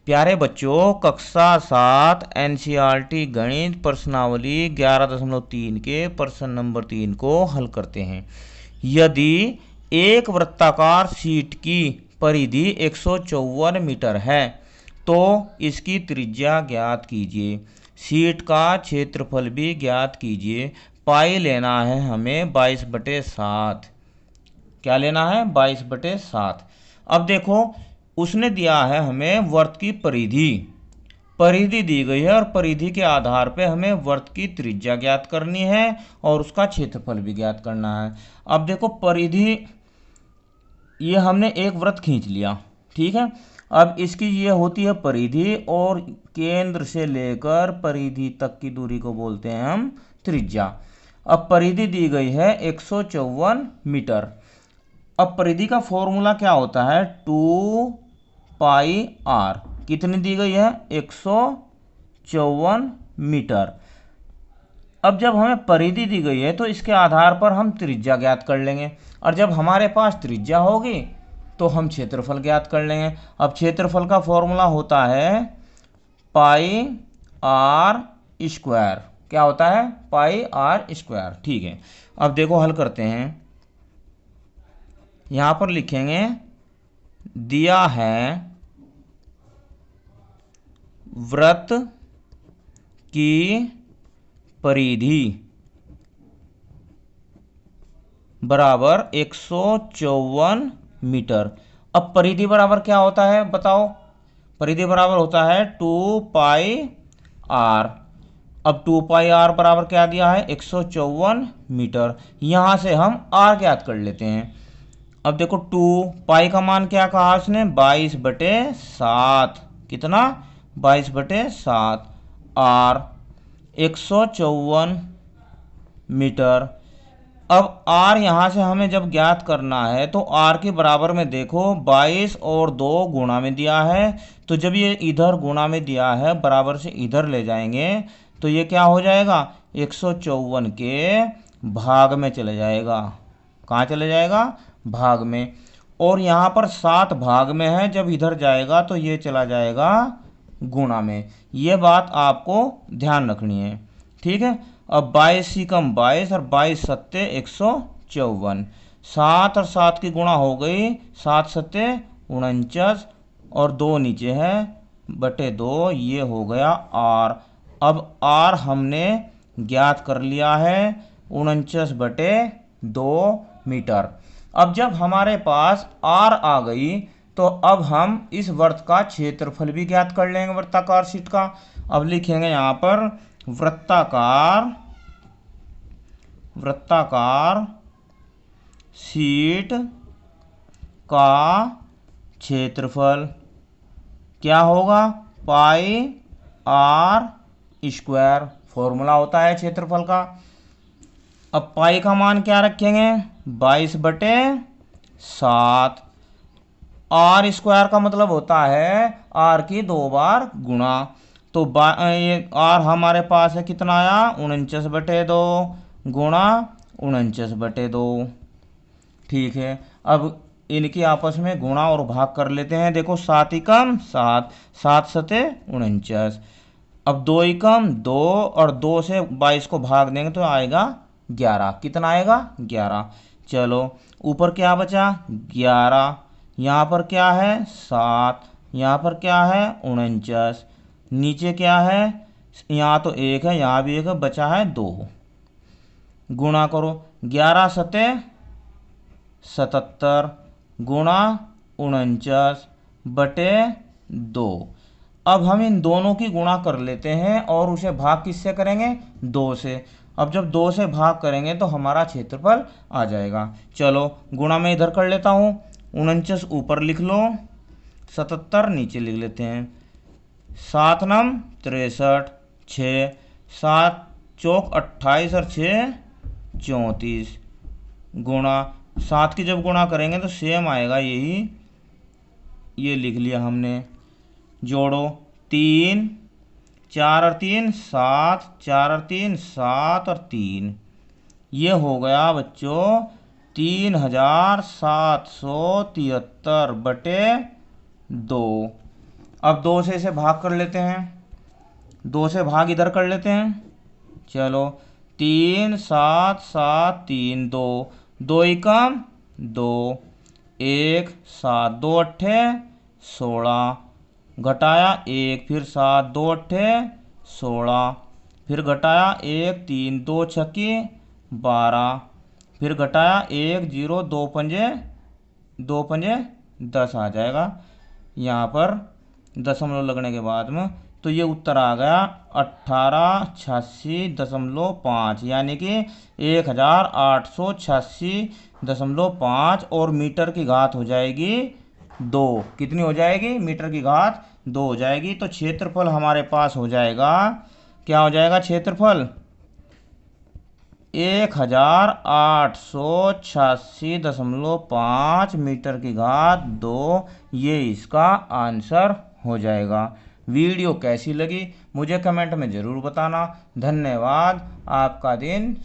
प्यारे बच्चों, कक्षा 7 एनसीईआरटी गणित प्रश्नावली 11.3 के प्रश्न नंबर 3 को हल करते हैं। यदि एक वृत्ताकार शीट की परिधि 154 मीटर है तो इसकी त्रिज्या ज्ञात कीजिए। शीट का क्षेत्रफल भी ज्ञात कीजिए। पाई लेना है हमें 22/7। क्या लेना है? 22/7। अब देखो, उसने दिया है हमें वर्त की परिधि। परिधि दी गई है और परिधि के आधार पे हमें वर्त की त्रिज्या ज्ञात करनी है और उसका क्षेत्रफल भी ज्ञात करना है। अब देखो, परिधि, ये हमने एक वृत्त खींच लिया, ठीक है। अब इसकी ये होती है परिधि और केंद्र से लेकर परिधि तक की दूरी को बोलते हैं हम त्रिज्या। अब परिधि दी गई है 154 मीटर। अब परिधि का फॉर्मूला क्या होता है? 2πr। कितनी दी गई है? 154 मीटर। अब जब हमें परिधि दी गई है तो इसके आधार पर हम त्रिज्या ज्ञात कर लेंगे, और जब हमारे पास त्रिज्या होगी तो हम क्षेत्रफल ज्ञात कर लेंगे। अब क्षेत्रफल का फॉर्मूला होता है πr²। क्या होता है? πr²। ठीक है। अब देखो, हल करते हैं। यहां पर लिखेंगे, दिया है वृत्त की परिधि बराबर 154 मीटर। अब परिधि बराबर क्या होता है बताओ? परिधि बराबर होता है 2πr। अब 2πr बराबर क्या दिया है? 154 मीटर। यहां से हम r ज्ञात कर लेते हैं। अब देखो, 2 का मान क्या कहा उसने? 22/7। कितना? 22/7। r 154 metre. अब r यहाँ से हमें जब ज्ञात करना है तो r के बराबर में देखो 22 और 2 गुणा में दिया है, तो जब ये इधर गुणा में दिया है बराबर से इधर ले जाएंगे तो ये क्या हो जाएगा? 154 के भाग में चले जाएगा। कहाँ चले जाएगा? भाग में। और यहाँ पर 7 भाग में है, जब इधर जाएगा तो ये चला जाएगा गुणा में। ये बात आपको ध्यान रखनी है, ठीक है। अब 22 ही कम 22 और 22 सत्ते 154। 7 और 7 की गुणा हो गई, 7 सत्ते 49 और 2 नीचे है बटे 2, ये हो गया r। अब r हमने ज्ञात कर लिया है 49/2 मीटर। अब जब हमारे पास r आ गई तो अब हम इस वृत्त का क्षेत्रफल भी ज्ञात कर लेंगे, वृत्ताकार शीट का। अब लिखेंगे यहाँ पर वृत्ताकार शीट का क्षेत्रफल क्या होगा? πr²। फॉर्मूला होता है क्षेत्रफल का। अब पाई का मान क्या रखेंगे? 22/7। r² का मतलब होता है r की 2 बार गुणा। तो ये r हमारे पास है, कितना आया? 49/2 गुणा 49/2। ठीक है। अब इनकी आपस में गुणा और भाग कर लेते हैं। देखो, 7 ही कम 7, 7 सते 49। अब 2 ही कम 2 और 2 से 22 को भाग देंगे तो आएगा 11। कितना आएगा? 11। चलो, ऊपर क्या बचा? 11। यहाँ पर क्या है? 7। यहाँ पर क्या है? 49। नीचे क्या है? यहाँ तो 1 है, यहाँ भी 1 है, बचा है 2। गुणा करो, 11 सते 77 गुणा 49/2। अब हम इन दोनों की गुणा कर लेते हैं और उसे भाग किससे करेंगे? 2 से। अब जब 2 से भाग करेंगे तो हमारा क्षेत्रफल आ जाएगा। चलो, गुणा में इधर कर लेता हूँ। 49 ऊपर लिख लो, 77 नीचे लिख लेते हैं। 7 नम 63, 6, 7 चौक 28 और 6 34 गुणा 7 की जब गुणा करेंगे तो सेम आएगा, यही ये लिख लिया हमने। जोड़ो, 3 4 और 3 7, 4 और 3 7 और 3, ये हो गया बच्चों 3773/2। अब 2 से इसे भाग कर लेते हैं, 2 से भाग इधर कर लेते हैं। चलो 3 7 7 3 2, 2 एकम 2, 1 7, 2 अट्ठे 16, घटाया 1, फिर 7, 2 अट्ठे 16, फिर घटाया 1, 3 2 छक्की 12, फिर घटाया 1 0, 2 पंजे 10 आ जाएगा। यहाँ पर दशमलव लगने के बाद में तो ये उत्तर आ गया 1886.5, यानी कि 1886.5, और मीटर की घात हो जाएगी 2। कितनी हो जाएगी? मीटर की घात 2 हो जाएगी। तो क्षेत्रफल हमारे पास हो जाएगा, क्या हो जाएगा क्षेत्रफल? 1886.5 मीटर की घात 2, ये इसका आंसर हो जाएगा। वीडियो कैसी लगी मुझे कमेंट में ज़रूर बताना। धन्यवाद, आपका दिन